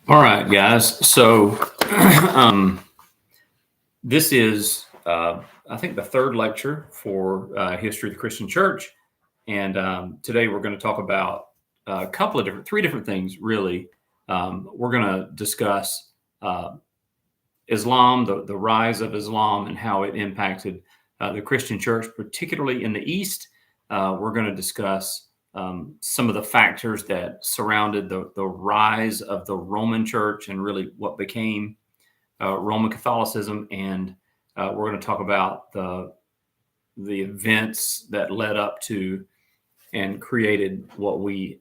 All right, guys. So um, this is, I think, the third lecture for History of the Christian Church. And today we're going to talk about three different things, really. We're going to discuss Islam, the rise of Islam, and how it impacted the Christian church, particularly in the East. We're going to discuss some of the factors that surrounded the rise of the Roman church and really what became Roman Catholicism. And we're going to talk about the events that led up to and created what we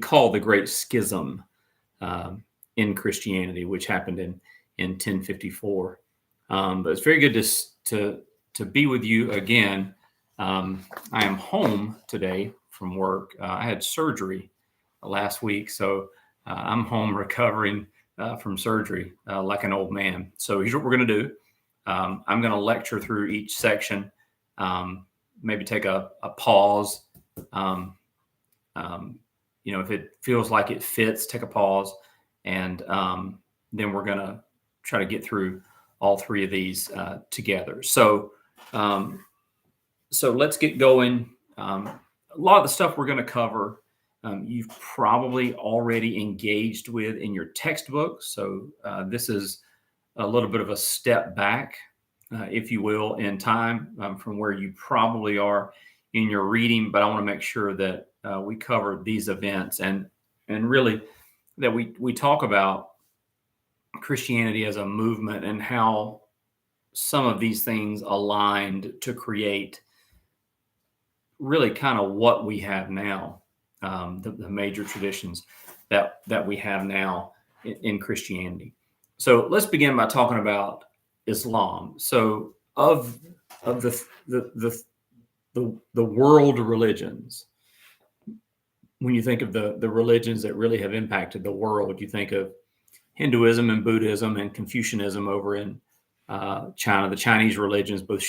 call the Great Schism in Christianity, which happened in 1054. But it's very good to be with you again. I am home today from work. I had surgery last week, so I'm home recovering from surgery like an old man. So here's what we're going to do. I'm going to lecture through each section, maybe take a pause. If it feels like it fits, take a pause, and then we're going to try to get through all three of these together. So let's get going. A lot of the stuff we're going to cover, you've probably already engaged with in your textbook. So this is a little bit of a step back, if you will, in time from where you probably are in your reading. But I want to make sure that we cover these events and really that we talk about Christianity as a movement and how some of these things aligned to create really kind of what we have now, the major traditions that we have now in Christianity. So let's begin by talking about Islam. So of the world religions, when you think of the religions that really have impacted the world, you think of Hinduism and Buddhism and Confucianism over in China, the Chinese religions, both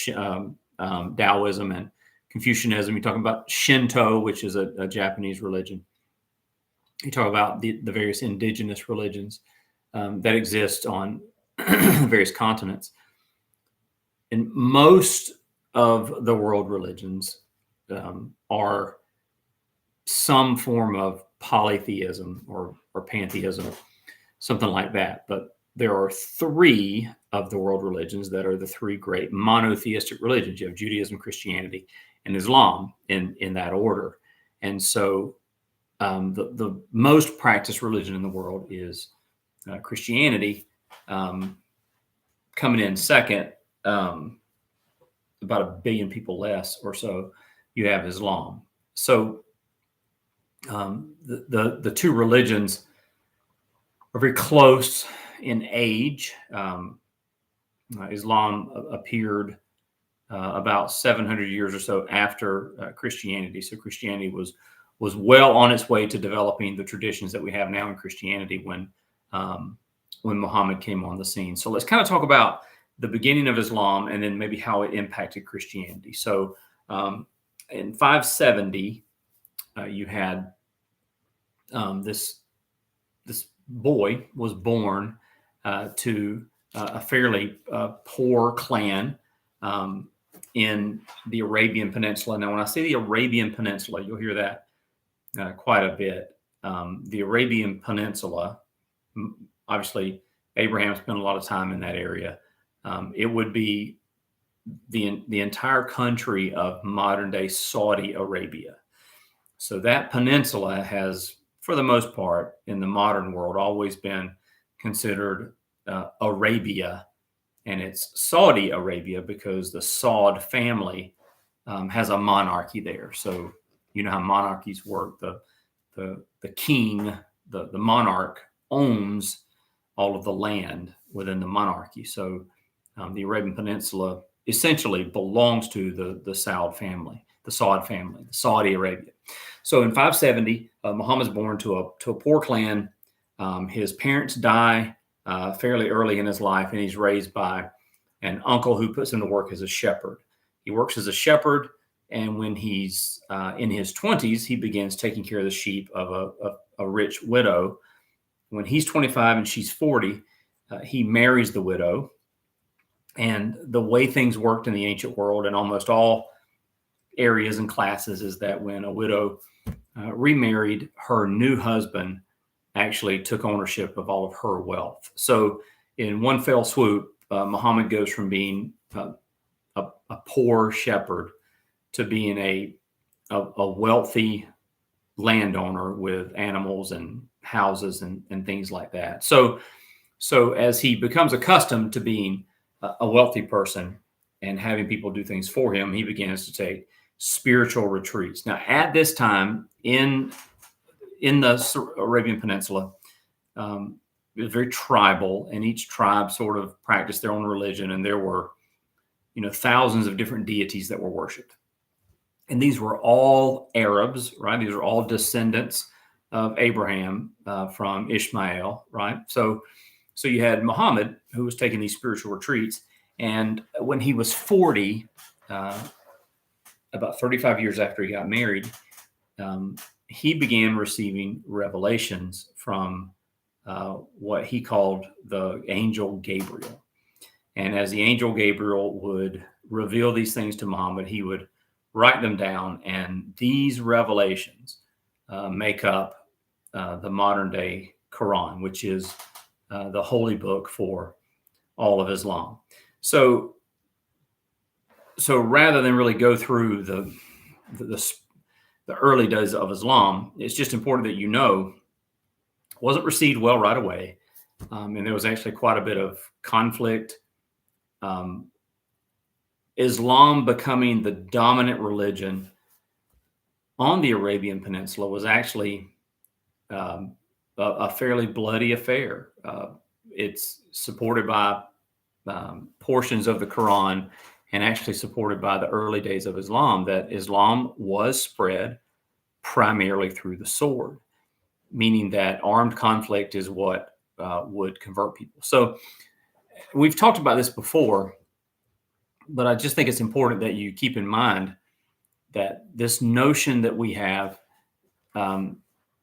Taoism and Confucianism. You're talking about Shinto, which is a Japanese religion. You talk about the various indigenous religions that exist on various continents. And most of the world religions are some form of polytheism or pantheism, something like that. But there are three of the world religions that are the three great monotheistic religions. You have Judaism, Christianity, and Islam in that order. And so the most practiced religion in the world is Christianity. Coming in second, about 1 billion people less or so, you have Islam. So the two religions are very close in age. Islam appeared about 700 years or so after Christianity. So Christianity was well on its way to developing the traditions that we have now in Christianity when Muhammad came on the scene. So let's kind of talk about the beginning of Islam and then maybe how it impacted Christianity. So in 570, you had this boy was born to a fairly poor clan in the Arabian Peninsula. Now, when I say the Arabian Peninsula, you'll hear that quite a bit. The Arabian Peninsula, obviously, Abraham spent a lot of time in that area. It would be the entire country of modern-day Saudi Arabia. So that peninsula has, for the most part, in the modern world, always been considered Arabia, and it's Saudi Arabia because the Saud family has a monarchy there. So you know how monarchies work. The king, the monarch, owns all of the land within the monarchy. So the Arabian Peninsula essentially belongs to the Saud family, the Saudi Arabia. So in 570, Muhammad's born to a poor clan. His parents die fairly early in his life, and he's raised by an uncle who puts him to work as a shepherd. He works as a shepherd, and when he's in his 20s, he begins taking care of the sheep of a rich widow when he's 25 and she's 40, he marries the widow. And the way things worked in the ancient world in almost all areas and classes is that when a widow remarried, her new husband actually took ownership of all of her wealth. So in one fell swoop, Muhammad goes from being a poor shepherd to being a wealthy landowner with animals and houses and things like that. So as he becomes accustomed to being a wealthy person and having people do things for him, he begins to take spiritual retreats. Now, at this time in the Arabian Peninsula, it was very tribal, and each tribe sort of practiced their own religion, and there were, thousands of different deities that were worshipped. And these were all Arabs, right? These are all descendants of Abraham from Ishmael, right? So you had Muhammad, who was taking these spiritual retreats, and when he was 40, about 35 years after he got married, he began receiving revelations from what he called the angel Gabriel. And as the angel Gabriel would reveal these things to Muhammad, he would write them down. And these revelations make up the modern day Quran, which is the holy book for all of Islam. So rather than really go through the early days of Islam, it's just important that it wasn't received well right away. And there was actually quite a bit of conflict. Islam becoming the dominant religion on the Arabian Peninsula was actually a fairly bloody affair. It's supported by portions of the Quran, and actually supported by the early days of Islam, that Islam was spread primarily through the sword, meaning that armed conflict is what would convert people. So we've talked about this before, but I just think it's important that you keep in mind that this notion that we have,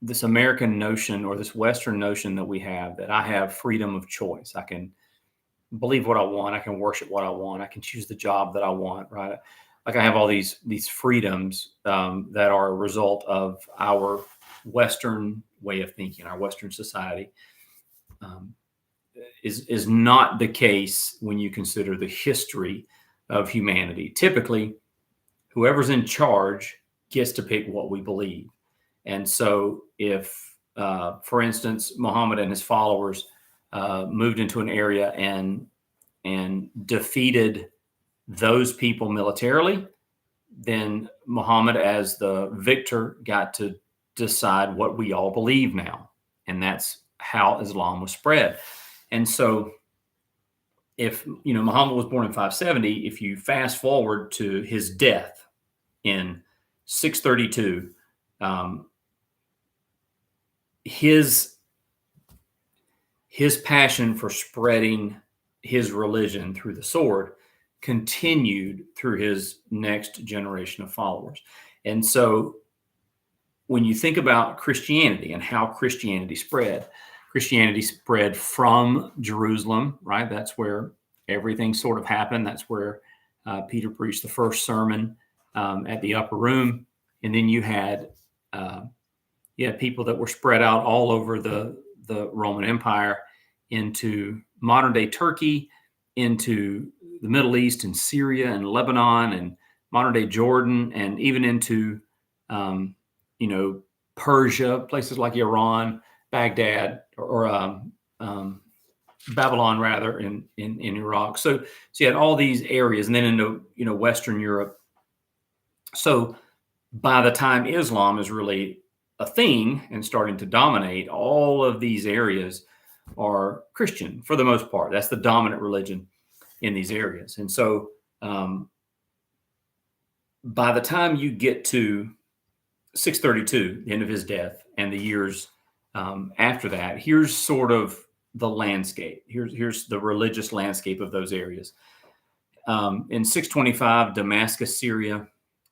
this American notion or this Western notion that we have, that I have freedom of choice. I can believe what I want. I can worship what I want. I can choose the job that I want, right? Like I have all these freedoms that are a result of our Western way of thinking, our Western society, is not the case when you consider the history of humanity. Typically, whoever's in charge gets to pick what we believe. And so if, for instance, Muhammad and his followers moved into an area and defeated those people militarily, then Muhammad, as the victor, got to decide what we all believe now. And that's how Islam was spread. And so if, Muhammad was born in 570, if you fast forward to his death in 632, his passion for spreading his religion through the sword continued through his next generation of followers. And so when you think about Christianity and how Christianity spread from Jerusalem, right? That's where everything sort of happened. That's where Peter preached the first sermon at the upper room. And then you had people that were spread out all over the Roman Empire, into modern day Turkey, into the Middle East and Syria and Lebanon and modern day Jordan, and even into, Persia, places like Iran, Baghdad, or Babylon rather, in Iraq. So you had all these areas, and then into, Western Europe. So by the time Islam is really a thing and starting to dominate, all of these areas are Christian for the most part. That's the dominant religion in these areas. And so by the time you get to 632, the end of his death, and the years after that, here's sort of the landscape. Here's the religious landscape of those areas. In 625, Damascus, Syria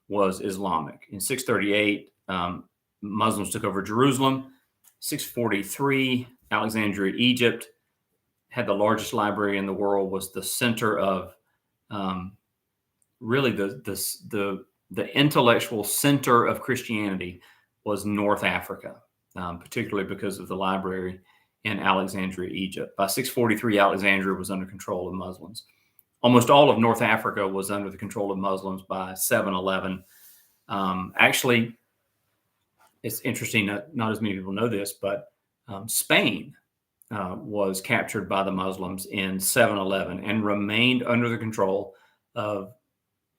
was Islamic. In 638, Muslims took over Jerusalem. 643, Alexandria, Egypt, had the largest library in the world, was the center of really the intellectual center of Christianity was North Africa, particularly because of the library in Alexandria, Egypt. By 643, Alexandria was under control of Muslims. Almost all of North Africa was under the control of Muslims by 711. Actually, it's interesting, not as many people know this, but Spain was captured by the Muslims in 711 and remained under the control of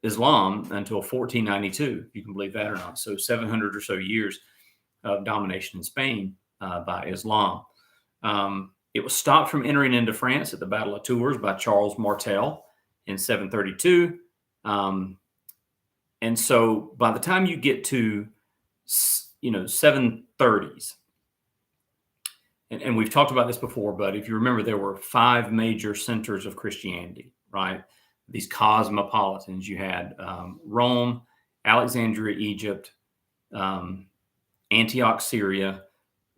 Islam until 1492, if you can believe that or not. So 700 or so years of domination in Spain by Islam. It was stopped from entering into France at the Battle of Tours by Charles Martel in 732. And so by the time you get to 730s, and we've talked about this before, but if you remember, there were 5 major centers of Christianity, right? These cosmopolitans. You had Rome, Alexandria, Egypt, Antioch, Syria,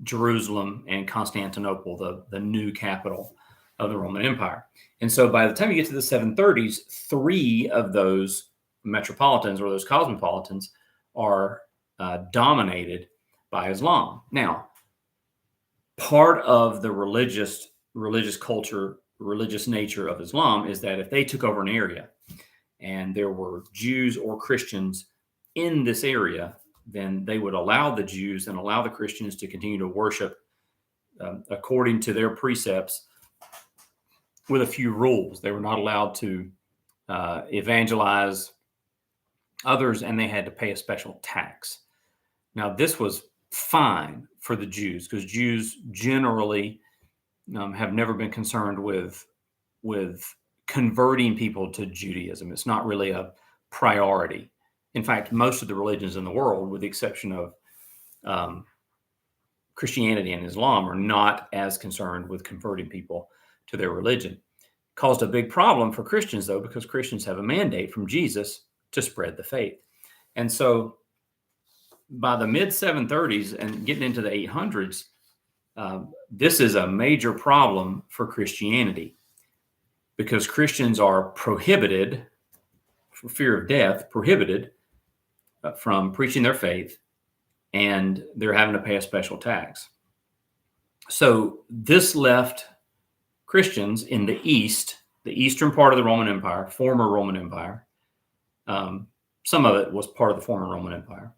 Jerusalem, and Constantinople, the new capital of the Roman Empire. And so by the time you get to the 730s, 3 of those metropolitans or those cosmopolitans are dominated by Islam. Now, part of the religious culture, religious nature of Islam is that if they took over an area and there were Jews or Christians in this area, then they would allow the Jews and allow the Christians to continue to worship according to their precepts with a few rules. They were not allowed to evangelize others, and they had to pay a special tax. Now, this was fine for the Jews because Jews generally have never been concerned with converting people to Judaism. It's not really a priority. In fact, most of the religions in the world, with the exception of Christianity and Islam, are not as concerned with converting people to their religion. Caused a big problem for Christians, though, because Christians have a mandate from Jesus to spread the faith. And so by the mid-730s and getting into the 800s, this is a major problem for Christianity because Christians are prohibited, for fear of death, prohibited from preaching their faith, and they're having to pay a special tax. So this left Christians in the East, the eastern part of the Roman Empire, former Roman Empire. Some of it was part of the former Roman Empire.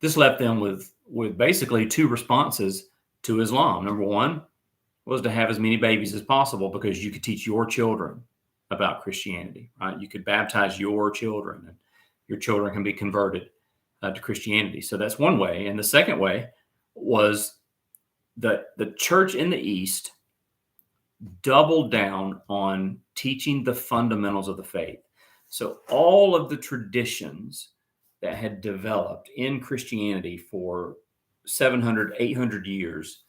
This left them with basically 2 responses to Islam. Number one was to have as many babies as possible because you could teach your children about Christianity, right? You could baptize your children, and your children can be converted to Christianity. So that's one way. And the second way was that the church in the East doubled down on teaching the fundamentals of the faith. So all of the traditions that had developed in Christianity for 700, 800 years,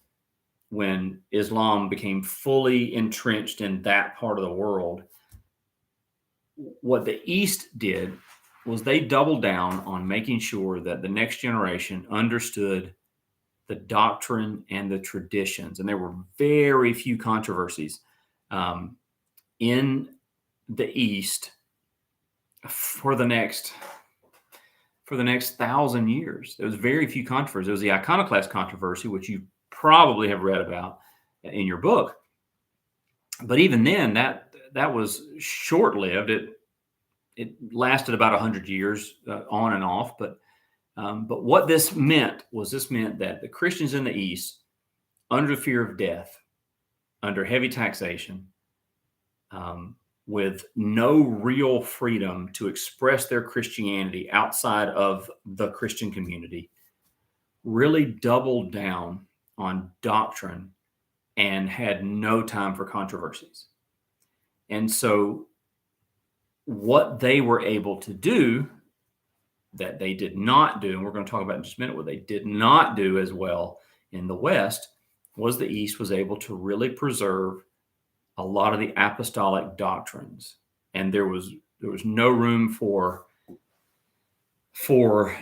when Islam became fully entrenched in that part of the world, what the East did was they doubled down on making sure that the next generation understood the doctrine and the traditions. And there were very few controversies in the East for the next 1,000 years. There was very few controversies. There was the iconoclast controversy, which you probably have read about in your book. But even then, that was short-lived. It lasted about 100 years on and off. But what this meant that the Christians in the East, under the fear of death, under heavy taxation, with no real freedom to express their Christianity outside of the Christian community, really doubled down on doctrine and had no time for controversies. And so what they were able to do that they did not do, and we're going to talk about in just a minute, what they did not do as well in the West, was the East was able to really preserve a lot of the apostolic doctrines. And there was no room for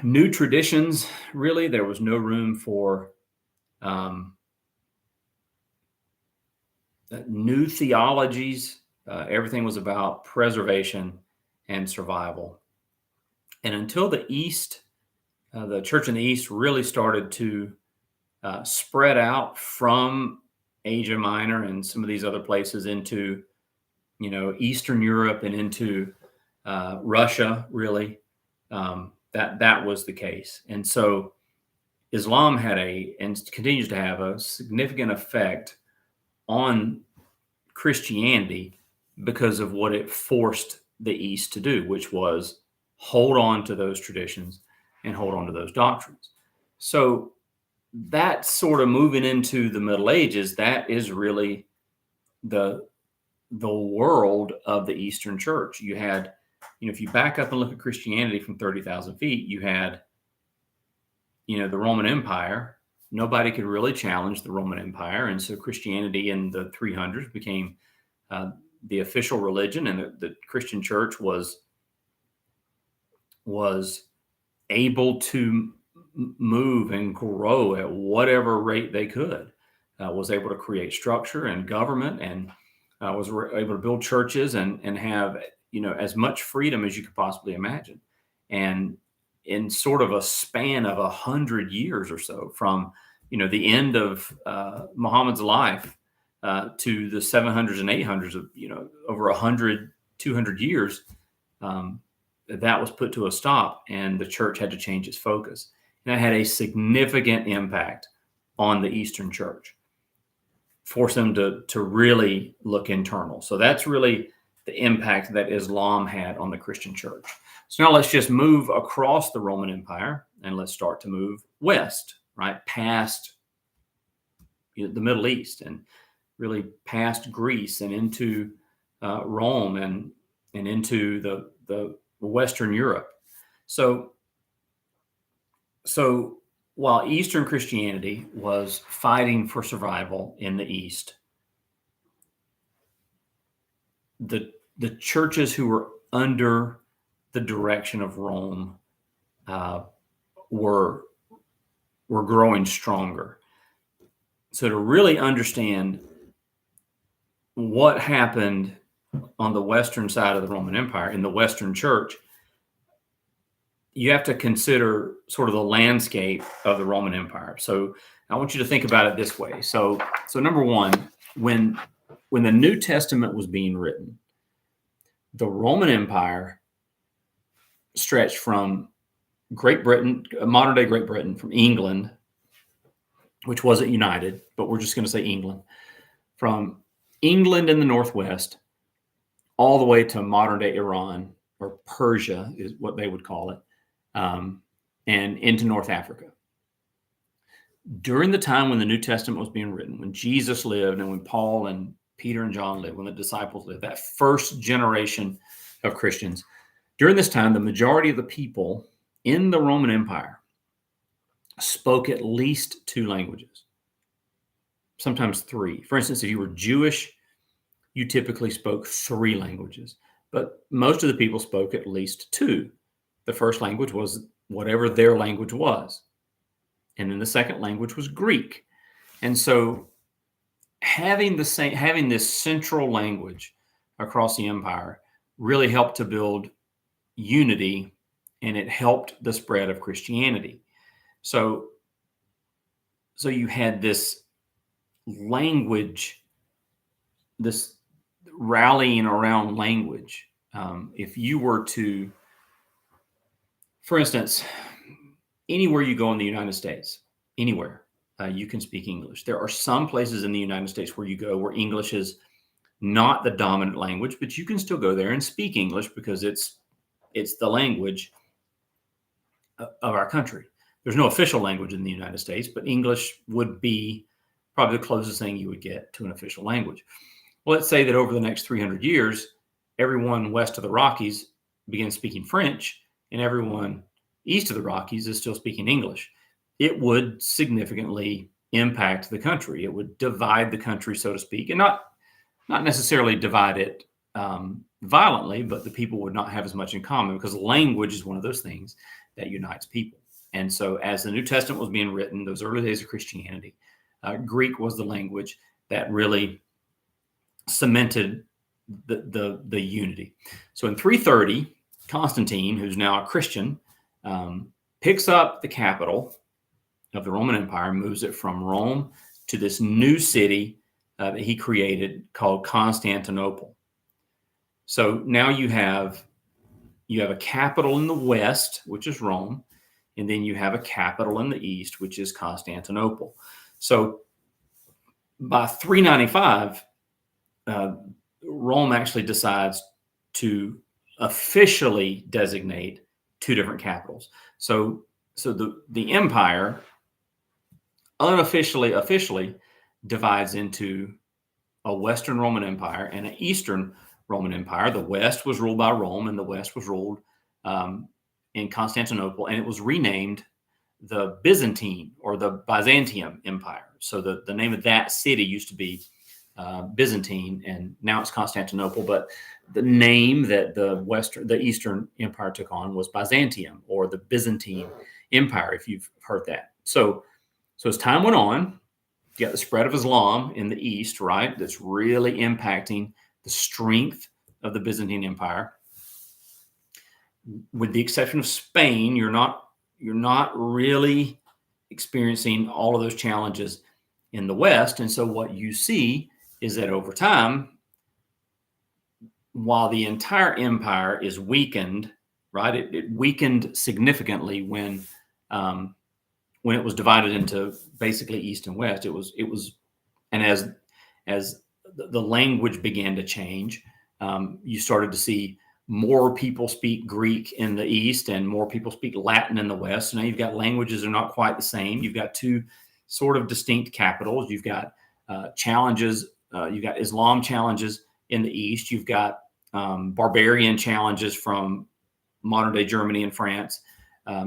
new traditions, really. There was no room for new theologies. Everything was about preservation and survival. And until the East, the church in the East really started to spread out from Asia Minor and some of these other places into, Eastern Europe and into Russia, really, that was the case. And so Islam had and continues to have a significant effect on Christianity because of what it forced the East to do, which was hold on to those traditions and hold on to those doctrines. So that sort of moving into the Middle Ages, that is really the world of the Eastern Church. You had, if you back up and look at Christianity from 30,000 feet, you had, the Roman Empire. Nobody could really challenge the Roman Empire. And so Christianity in the 300s became the official religion, and the Christian church was able to move and grow at whatever rate they could, was able to create structure and government, and was able to build churches and have, as much freedom as you could possibly imagine. And in sort of a span of 100 years or so, from, the end of Muhammad's life to the 700s and 800s of, over 100, 200 years, that was put to a stop, and the church had to change its focus. And that had a significant impact on the Eastern Church, force them to really look internal. So that's really the impact that Islam had on the Christian church. So now let's just move across the Roman Empire, and let's start to move west, right, past the Middle East, and really past Greece and into Rome and into the Western Europe. So while Eastern Christianity was fighting for survival in the East, the churches who were under the direction of Rome were growing stronger. So to really understand what happened on the Western side of the Roman Empire in the Western Church, you have to consider sort of the landscape of the Roman Empire. So I want you to think about it this way. So number one, when the New Testament was being written, the Roman Empire stretched from Great Britain, modern day Great Britain, from England, which wasn't united, but we're just going to say England, from England in the Northwest all the way to modern day Iran, or Persia is what they would call it, and into North Africa. During the time when the New Testament was being written, when Jesus lived and when Paul and Peter and John lived, when the disciples lived, that first generation of Christians, during this time, the majority of the people in the Roman Empire spoke at least 2 languages, sometimes 3. For instance, if you were Jewish, you typically spoke 3 languages, but most of the people spoke at least 2. The first language was whatever their language was, and then the second language was Greek. And so having this central language across the empire really helped to build unity, and it helped the spread of Christianity. So you had this language, this rallying around language. If you were to, for instance, anywhere you go in the United States, anywhere, you can speak English. There are some places in the United States where you go where English is not the dominant language, but you can still go there and speak English because it's the language of our country. There's no official language in the United States, but English would be probably the closest thing you would get to an official language. Well, let's say that over the next 300 years, everyone west of the Rockies begins speaking French, and everyone east of the Rockies is still speaking English. It would significantly impact the country. It would divide the country, so to speak, and not necessarily divide it violently, but the people would not have as much in common, because language is one of those things that unites people. And so as the New Testament was being written, those early days of Christianity, Greek was the language that really cemented the unity. So in 330, Constantine, who's now a Christian, picks up the capital of the Roman Empire, moves it from Rome to this new city that he created called Constantinople. So now you have a capital in the west, which is Rome, and then you have a capital in the east, which is Constantinople. So by 395, Rome actually decides to officially designate two different capitals. So the empire officially divides into a Western Roman Empire and an Eastern Roman Empire. The West was ruled by Rome, and the West was ruled in Constantinople, and it was renamed the Byzantine or the Byzantium Empire. So the name of that city used to be Byzantine, and now it's Constantinople. But the name that the Eastern Empire took on was Byzantium, or the Byzantine Empire, if you've heard that. So as time went on, you got the spread of Islam in the East, right? That's really impacting the strength of the Byzantine Empire. With the exception of Spain, you're not really experiencing all of those challenges in the West. And so what you see is that over time, while the entire empire is weakened, right? It weakened significantly when it was divided into basically East and West. It was, and as the language began to change, you started to see more people speak Greek in the East and more people speak Latin in the West. So now you've got languages that are not quite the same. You've got two sort of distinct capitals. You've got challenges. You've got Islam challenges in the East. You've got barbarian challenges from modern day Germany and France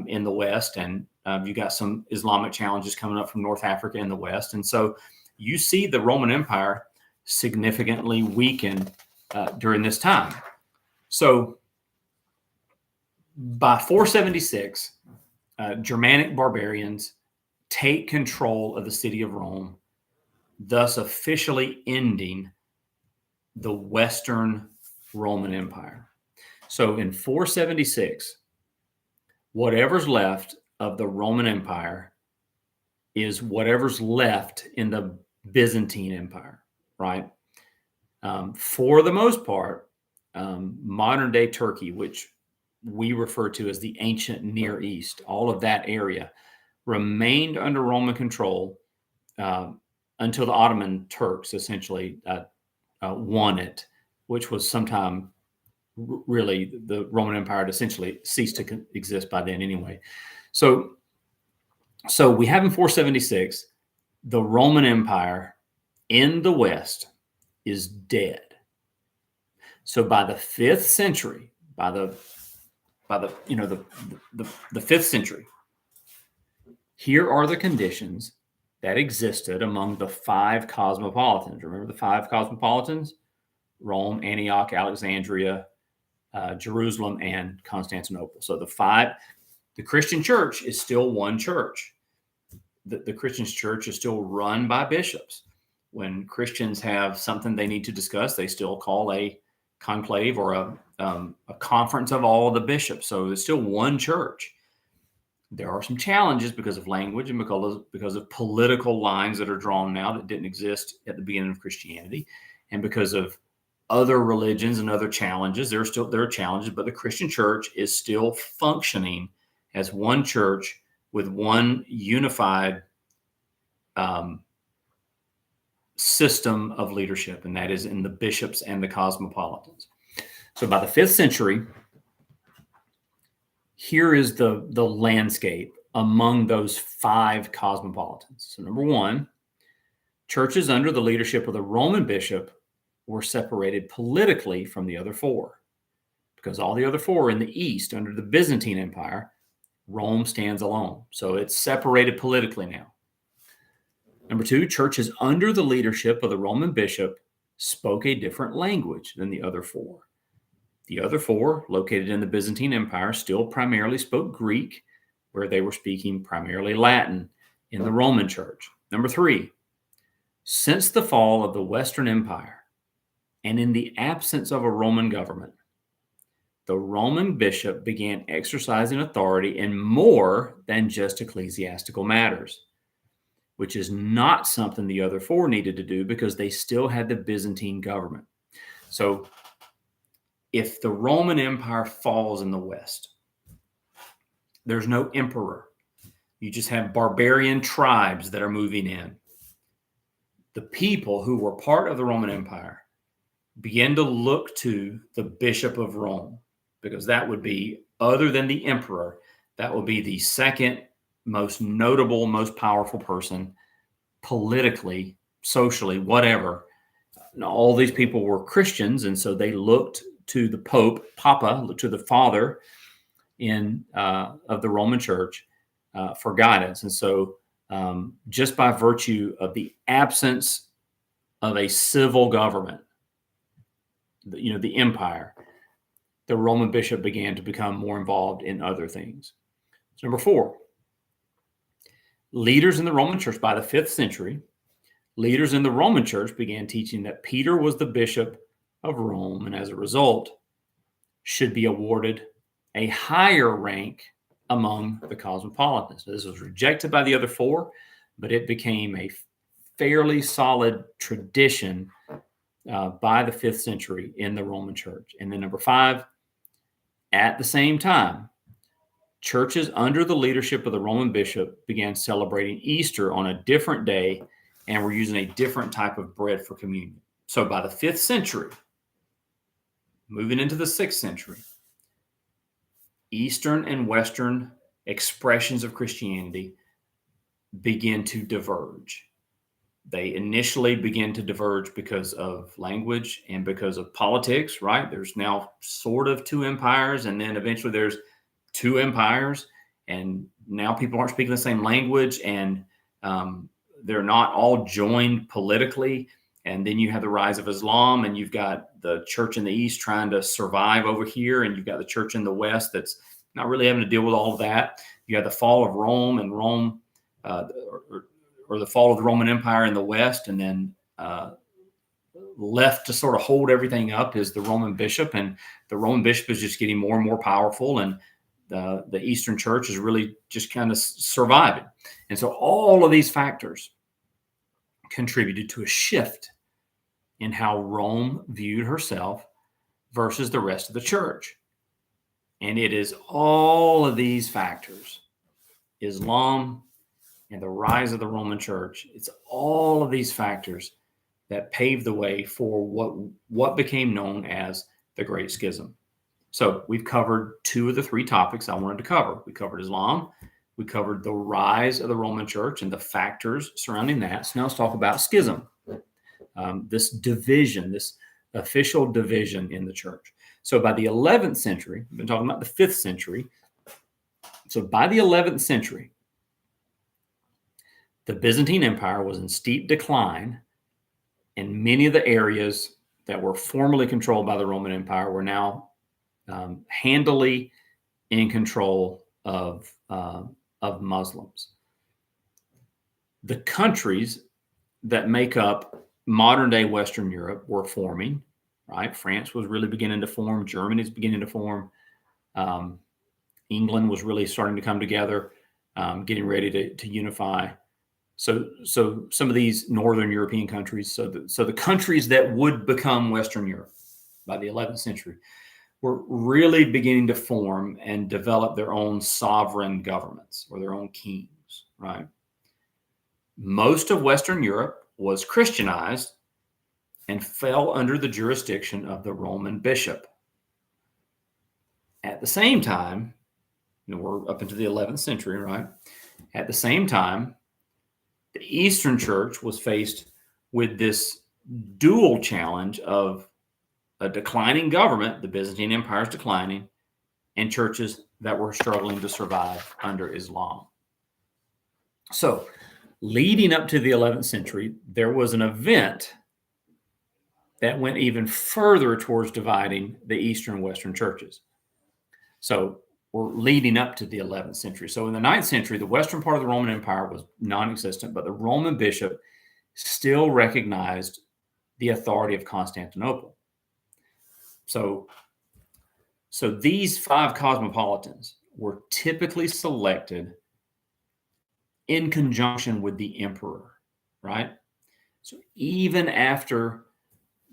in the West. And you've got some Islamic challenges coming up from North Africa in the West. And so you see the Roman Empire significantly weakened during this time. So by 476, Germanic barbarians take control of the city of Rome, thus officially ending the Western Roman Empire. So in 476, whatever's left of the Roman Empire is whatever's left in the Byzantine Empire, right? For the most part, modern day Turkey, which we refer to as the ancient Near East, all of that area remained under Roman control until the Ottoman Turks essentially won it, which was sometime really the Roman Empire had essentially ceased to exist by then anyway. So we have in 476, the Roman Empire in the West is dead. So by the 5th century, by the 5th century, here are the conditions that existed among the 5 cosmopolitans. Remember the 5 cosmopolitans? Rome, Antioch, Alexandria, Jerusalem, and Constantinople. So the Christian church is still one church. The Christian church is still run by bishops. When Christians have something they need to discuss, they still call a conclave or a conference of all the bishops. So it's still one church. There are some challenges because of language and because of political lines that are drawn now that didn't exist at the beginning of Christianity, and because of other religions and other challenges. There are challenges, but the Christian church is still functioning as one church with one unified system of leadership, and that is in the bishops and the cosmopolitans. So by the 5th century, here is the landscape among those 5 cosmopolitans. So number 1, churches under the leadership of the Roman bishop were separated politically from the other 4, because all the other 4 in the East under the Byzantine Empire, Rome stands alone. So it's separated politically now. Number 2, churches under the leadership of the Roman bishop spoke a different language than the other 4. The other 4, located in the Byzantine Empire, still primarily spoke Greek, where they were speaking primarily Latin in the Roman church. Number 3, since the fall of the Western Empire, And in the absence of a Roman government, the Roman bishop began exercising authority in more than just ecclesiastical matters, which is not something the other four needed to do because they still had the Byzantine government. So if the Roman Empire falls in the West, there's no emperor. You just have barbarian tribes that are moving in. The people who were part of the Roman Empire begin to look to the Bishop of Rome, because that would be, other than the emperor, that would be the second most notable, most powerful person politically, socially, whatever. And all these people were Christians, and so they looked to the Pope, Papa, to the Father of the Roman Church for guidance. And so just by virtue of the absence of a civil government, the empire, the Roman bishop began to become more involved in other things. So number 4, leaders in the Roman Church by the 5th century, leaders in the Roman Church began teaching that Peter was the bishop of Rome, and as a result, should be awarded a higher rank among the cosmopolitans. This was rejected by the other 4, but it became a fairly solid tradition by the 5th century in the Roman Church. And then number 5, at the same time, churches under the leadership of the Roman bishop began celebrating Easter on a different day and were using a different type of bread for communion. So by the 5th century, moving into the 6th century, Eastern and Western expressions of Christianity begin to diverge. They initially begin to diverge because of language and because of politics, right? There's now sort of 2 empires, and then eventually there's 2 empires, and now people aren't speaking the same language, and they're not all joined politically. And then you have the rise of Islam, and you've got the church in the East trying to survive over here, and you've got the church in the West that's not really having to deal with all of that. You have the fall of Rome, and Rome, or the fall of the Roman Empire in the West, and then left to sort of hold everything up is the Roman bishop, and the Roman bishop is just getting more and more powerful, and the Eastern Church is really just kind of surviving. And so all of these factors contributed to a shift in how Rome viewed herself versus the rest of the church. And it is all of these factors, Islam and the rise of the Roman Church, it's all of these factors that paved the way for what became known as the Great Schism. So we've covered 2 of the 3 topics I wanted to cover. We covered Islam, we covered the rise of the Roman Church and the factors surrounding that. So now let's talk about schism, this division, this official division in the church. So by the 11th century, we've been talking about the 5th century. So by the 11th century, the Byzantine Empire was in steep decline, and many of the areas that were formerly controlled by the Roman Empire were now handily in control of Muslims. The countries that make up modern-day Western Europe were forming, right? France was really beginning to form. Germany is beginning to form. England was really starting to come together, getting ready to unify. So some of these Northern European countries, so the countries that would become Western Europe by the 11th century, were really beginning to form and develop their own sovereign governments or their own kings, right? Most of Western Europe was Christianized and fell under the jurisdiction of the Roman bishop. At the same time, we're up into the 11th century, right? At the same time, the Eastern Church was faced with this dual challenge of a declining government, the Byzantine Empire is declining, and churches that were struggling to survive under Islam. So, leading up to the 11th century, there was an event that went even further towards dividing the Eastern and Western churches. So, we're leading up to the 11th century. So, in the 9th century, the Western part of the Roman Empire was non-existent, but the Roman bishop still recognized the authority of Constantinople. So these 5 cosmopolitans were typically selected in conjunction with the emperor, right? So even after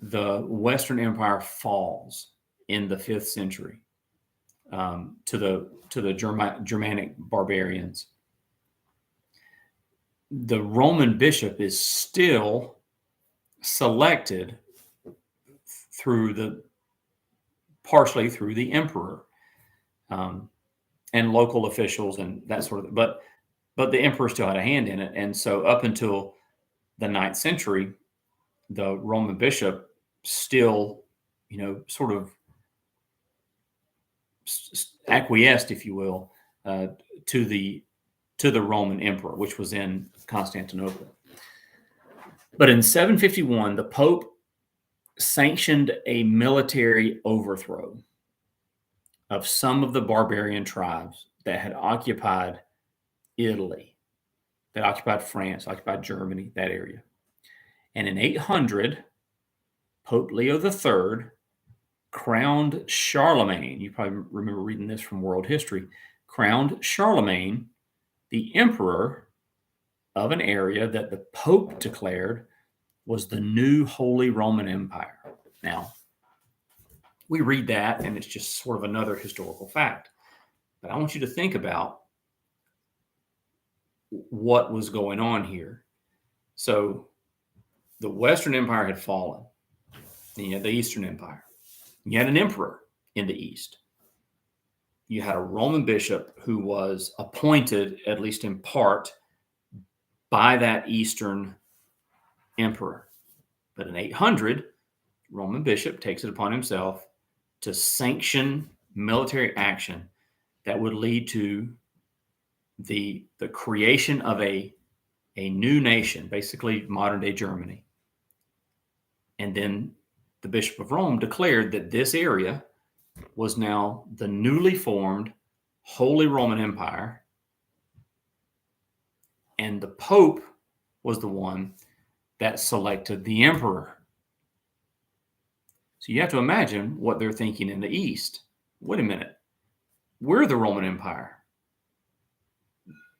the Western Empire falls in the 5th century to the Germanic barbarians, the Roman bishop is still selected partially through the emperor and local officials and that sort of. But the emperor still had a hand in it, and so up until the 9th century, the Roman bishop still, sort of acquiesced, if you will, to the Roman emperor, which was in Constantinople. But in 751, the Pope sanctioned a military overthrow of some of the barbarian tribes that had occupied Italy, that occupied France, occupied Germany, that area. And in 800, Pope Leo III crowned Charlemagne. You probably remember reading this from World History. Crowned Charlemagne the emperor of an area that the Pope declared was the new Holy Roman Empire. Now, we read that, and it's just sort of another historical fact. But I want you to think about what was going on here. So the Western Empire had fallen. Then you had the Eastern Empire. You had an emperor in the East. You had a Roman bishop who was appointed, at least in part, by that Eastern emperor. But in 800, Roman bishop takes it upon himself to sanction military action that would lead to the creation of a new nation, basically modern-day Germany. And then the Bishop of Rome declared that this area was now the newly formed Holy Roman Empire, and the Pope was the one that selected the emperor. So you have to imagine what they're thinking in the East. Wait a minute. We're the Roman Empire.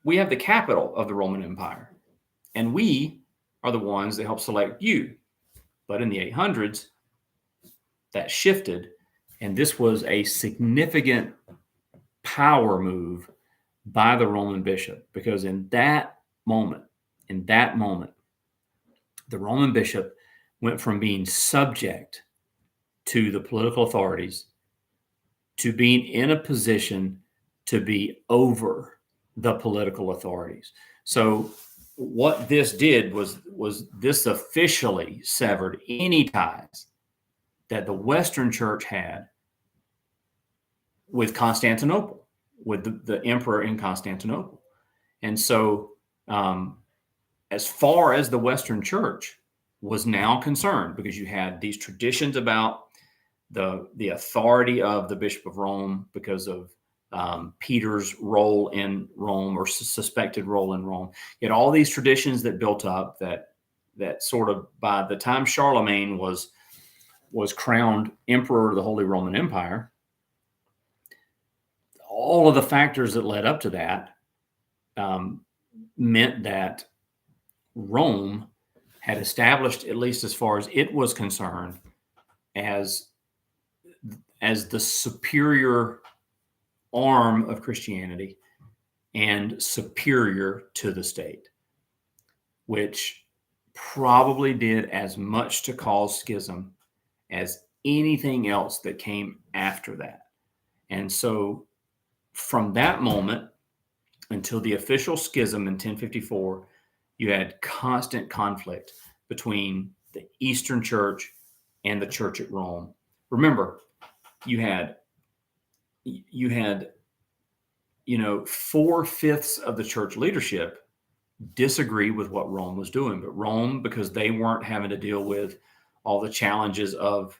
We have the capital of the Roman Empire, and we are the ones that help select you. But in the 800s, that shifted, and this was a significant power move by the Roman bishop, because in that moment, the Roman bishop went from being subject to the political authorities to being in a position to be over the political authorities. So what this did was this officially severed any ties that the Western Church had with Constantinople, with the emperor in Constantinople. And so as far as the Western Church was now concerned, because you had these traditions about the authority of the Bishop of Rome because of Peter's role in Rome, or suspected role in Rome. You had all these traditions that built up that sort of, by the time Charlemagne was crowned emperor of the Holy Roman Empire, all of the factors that led up to that meant that Rome had established, at least as far as it was concerned, as the superior arm of Christianity and superior to the state, which probably did as much to cause schism as anything else that came after that. And so from that moment until the official schism in 1054, you had constant conflict between the Eastern Church and the Church at Rome. Remember, you had 4/5 of the church leadership disagree with what Rome was doing. But Rome, because they weren't having to deal with all the challenges of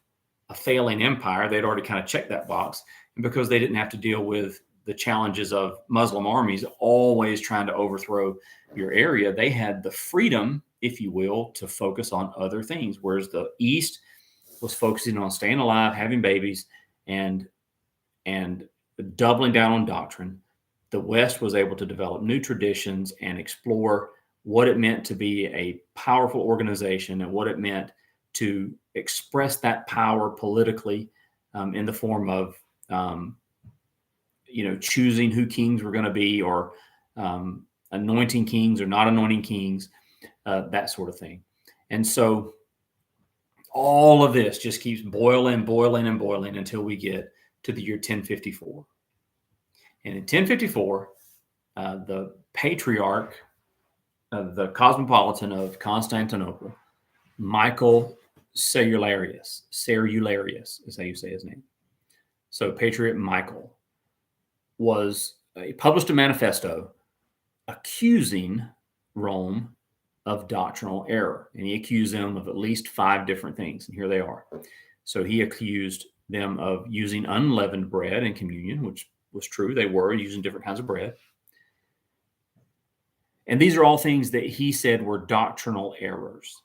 a failing empire, they'd already kind of checked that box. And because they didn't have to deal with the challenges of Muslim armies always trying to overthrow your area, they had the freedom if you will, to focus on other things, whereas the East was focusing on staying alive, having babies, and doubling down on doctrine. The West was able to develop new traditions and explore what it meant to be a powerful organization and what it meant to express that power politically in the form of, choosing who kings were going to be, or anointing kings or not anointing kings, that sort of thing. And so all of this just keeps boiling until we get to the year 1054. And in 1054, the patriarch, the cosmopolitan of Constantinople, Michael Cerularius is how you say his name. So Patriarch Michael he published a manifesto accusing Rome of doctrinal error. And he accused them of at least 5 different things. And here they are. So he accused them of using unleavened bread in communion, which was true. They were using different kinds of bread. And these are all things that he said were doctrinal errors.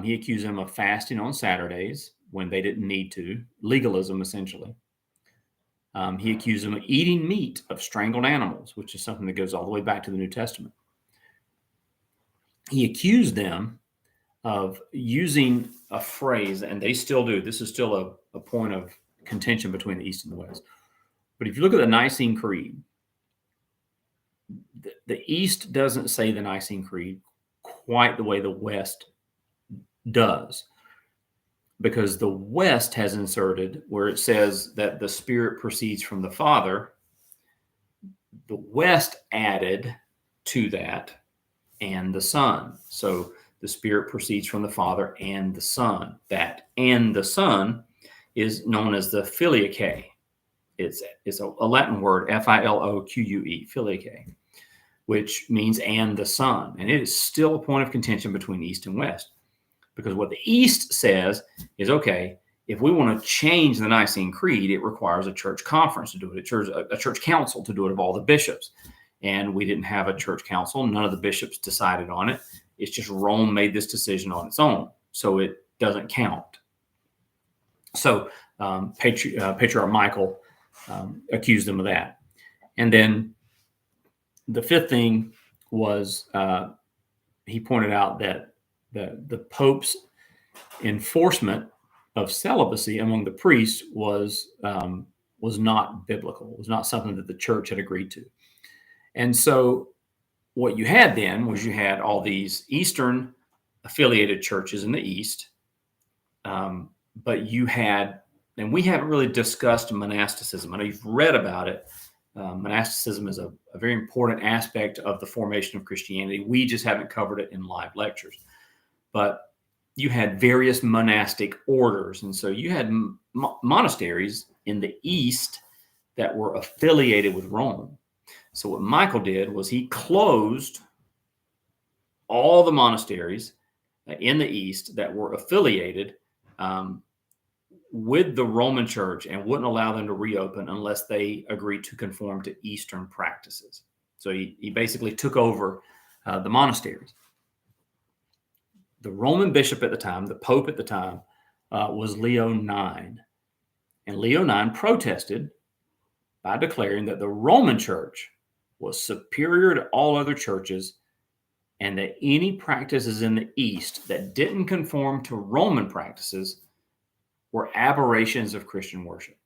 He accused them of fasting on Saturdays when they didn't need to, legalism essentially. He accused them of eating meat of strangled animals, which is something that goes all the way back to the New Testament. He accused them of using a phrase, and they still do. This is still a point of contention between the East and the West. But if you look at the Nicene Creed, the East doesn't say the Nicene Creed quite the way the West does, because the West has inserted where it says that the Spirit proceeds from the Father. The West added to that, and the Son. So the Spirit proceeds from the Father and the Son. That and the Son is known as the Filioque. It's a Latin word, Filoque, Filioque, which means and the Son. And it is still a point of contention between East and West. Because what the East says is, okay, if we want to change the Nicene Creed, it requires a church conference to do it, a church council to do it of all the bishops. And we didn't have a church council. None of the bishops decided on it. It's just Rome made this decision on its own. So it doesn't count. So Patriarch Michael accused them of that. And then the 5th thing was he pointed out that the Pope's enforcement of celibacy among the priests was not biblical. It was not something that the church had agreed to. And so what you had then was you had all these Eastern affiliated churches in the East, but you had, and we haven't really discussed monasticism. I know you've read about it. Monasticism is a very important aspect of the formation of Christianity. We just haven't covered it in live lectures. But you had various monastic orders. And so you had monasteries in the East that were affiliated with Rome. So what Michael did was he closed all the monasteries in the East that were affiliated with the Roman Church and wouldn't allow them to reopen unless they agreed to conform to Eastern practices. So he basically took over the monasteries. The Roman bishop at the time, the Pope at the time, was Leo IX. And Leo IX protested by declaring that the Roman Church was superior to all other churches, and that any practices in the East that didn't conform to Roman practices were aberrations of Christian worship.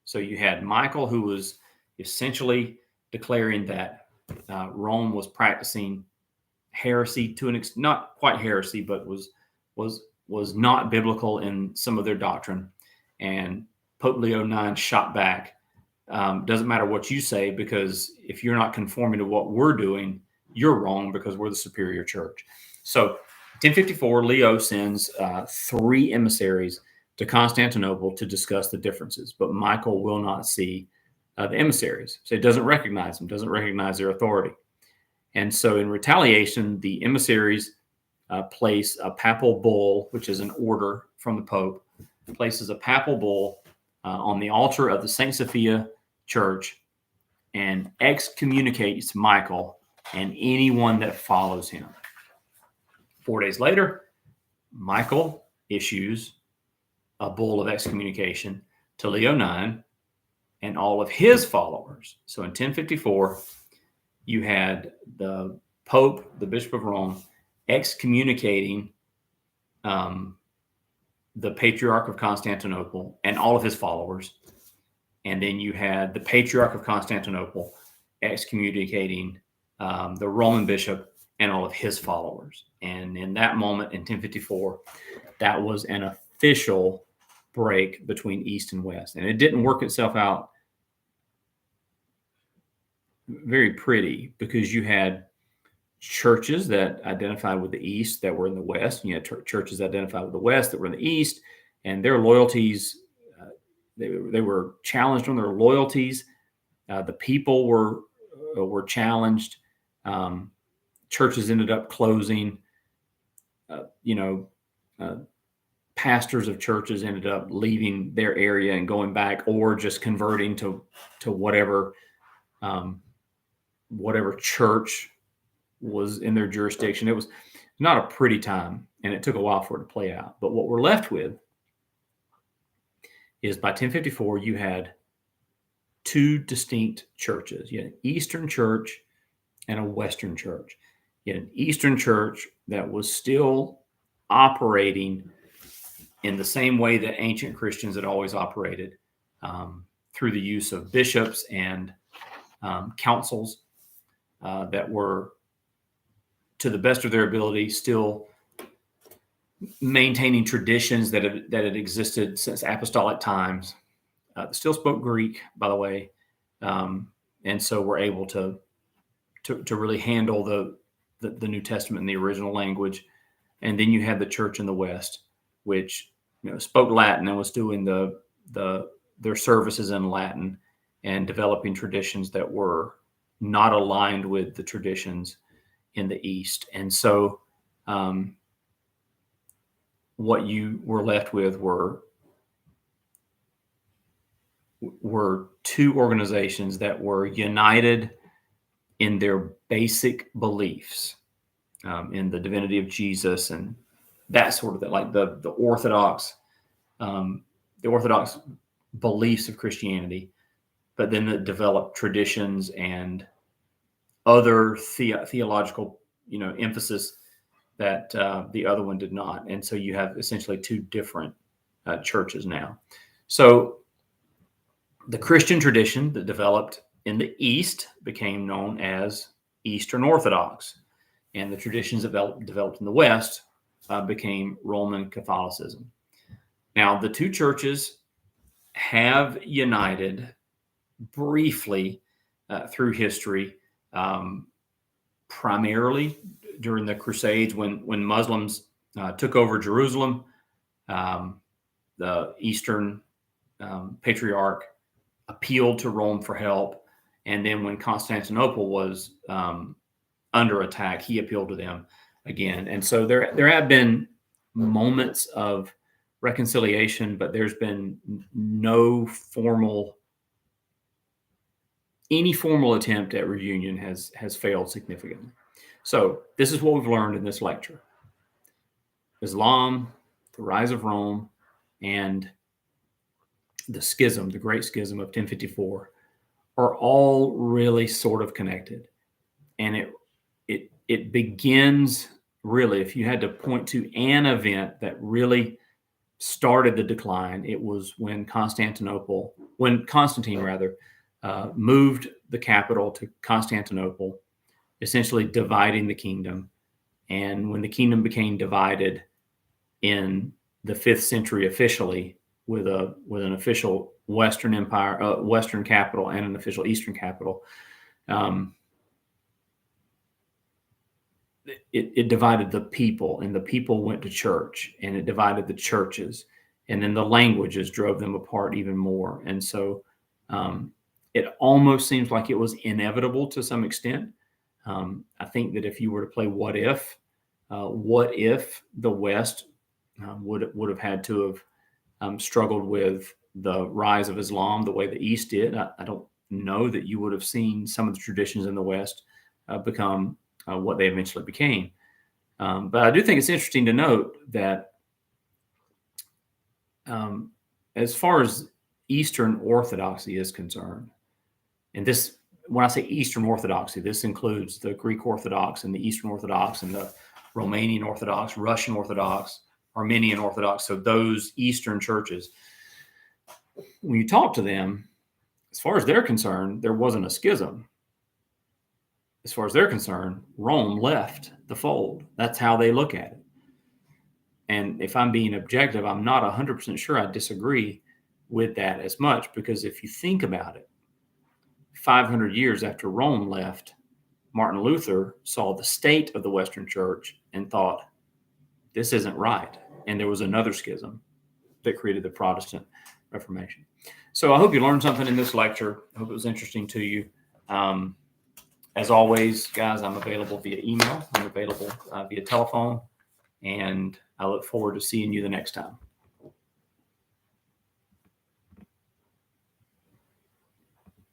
So you had Michael, who was essentially declaring that Rome was practicing heresy to an extent, not quite heresy, but was not biblical in some of their doctrine. And Pope Leo IX shot back. Doesn't matter what you say, because if you're not conforming to what we're doing, you're wrong, because we're the superior church. So 1054, Leo sends 3 emissaries to Constantinople to discuss the differences, but Michael will not see the emissaries. So it doesn't recognize them, doesn't recognize their authority. And so in retaliation, the emissaries place a papal bull, which is an order from the Pope, places a papal bull on the altar of the St. Sophia Church and excommunicates Michael and anyone that follows him. 4 days later, Michael issues a bull of excommunication to Leo IX and all of his followers. So in 1054, you had the Pope, the Bishop of Rome, excommunicating the Patriarch of Constantinople and all of his followers. And then you had the Patriarch of Constantinople excommunicating the Roman bishop and all of his followers. And in that moment, in 1054, that was an official break between East and West. And it didn't work itself out very pretty, because you had churches that identified with the East that were in the West, and you had churches identified with the West that were in the East, and their loyalties, they were challenged on their loyalties. The people were challenged. Churches ended up closing. Pastors of churches ended up leaving their area and going back, or just converting to whatever church was in their jurisdiction. It was not a pretty time, and it took a while for it to play out. But what we're left with is, by 1054, you had two distinct churches. You had an Eastern church and a Western church. You had an Eastern church that was still operating in the same way that ancient Christians had always operated, through the use of bishops and councils that were, to the best of their ability, still maintaining traditions that had existed since apostolic times. Still spoke Greek, by the way, and so were able to really handle the New Testament in the original language. And then you had the church in the West, which spoke Latin and was doing their services in Latin and developing traditions that were not aligned with the traditions in the East. And so what you were left with were two organizations that were united in their basic beliefs, in the divinity of Jesus and that sort of thing, like the Orthodox beliefs of Christianity, but then it developed traditions and other theological, emphasis that the other one did not. And so you have essentially two different churches now. So the Christian tradition that developed in the East became known as Eastern Orthodox, and the traditions developed in the West became Roman Catholicism. Now, the two churches have united briefly through history, primarily during the Crusades, when Muslims took over Jerusalem. The Eastern Patriarch appealed to Rome for help, and then when Constantinople was under attack, he appealed to them again. And so there have been moments of reconciliation, but there's been any formal attempt at reunion has failed significantly. So this is what we've learned in this lecture. Islam, the rise of Rome, and the schism, the Great Schism of 1054, are all really sort of connected. And it begins, really, if you had to point to an event that really started the decline, it was when Constantine moved the capital to Constantinople, essentially dividing the kingdom. And when the kingdom became divided in the 5th century officially, with an official Western empire, Western capital, and an official Eastern capital, it divided the people, and the people went to church, and it divided the churches, and then the languages drove them apart even more. And so it almost seems like it was inevitable to some extent. I think that if you were to play what if the West would have had to have struggled with the rise of Islam the way the East did, I don't know that you would have seen some of the traditions in the West become what they eventually became. But I do think it's interesting to note that as far as Eastern Orthodoxy is concerned, and this, when I say Eastern Orthodoxy, this includes the Greek Orthodox and the Eastern Orthodox and the Romanian Orthodox, Russian Orthodox, Armenian Orthodox. So those Eastern churches, when you talk to them, as far as they're concerned, there wasn't a schism. As far as they're concerned, Rome left the fold. That's how they look at it. And if I'm being objective, I'm not 100% sure I disagree with that as much, because if you think about it, 500 years after Rome left, Martin Luther saw the state of the Western Church and thought, this isn't right. And there was another schism that created the Protestant Reformation. So I hope you learned something in this lecture. I hope it was interesting to you. As always, guys, I'm available via email. I'm available via telephone. And I look forward to seeing you the next time.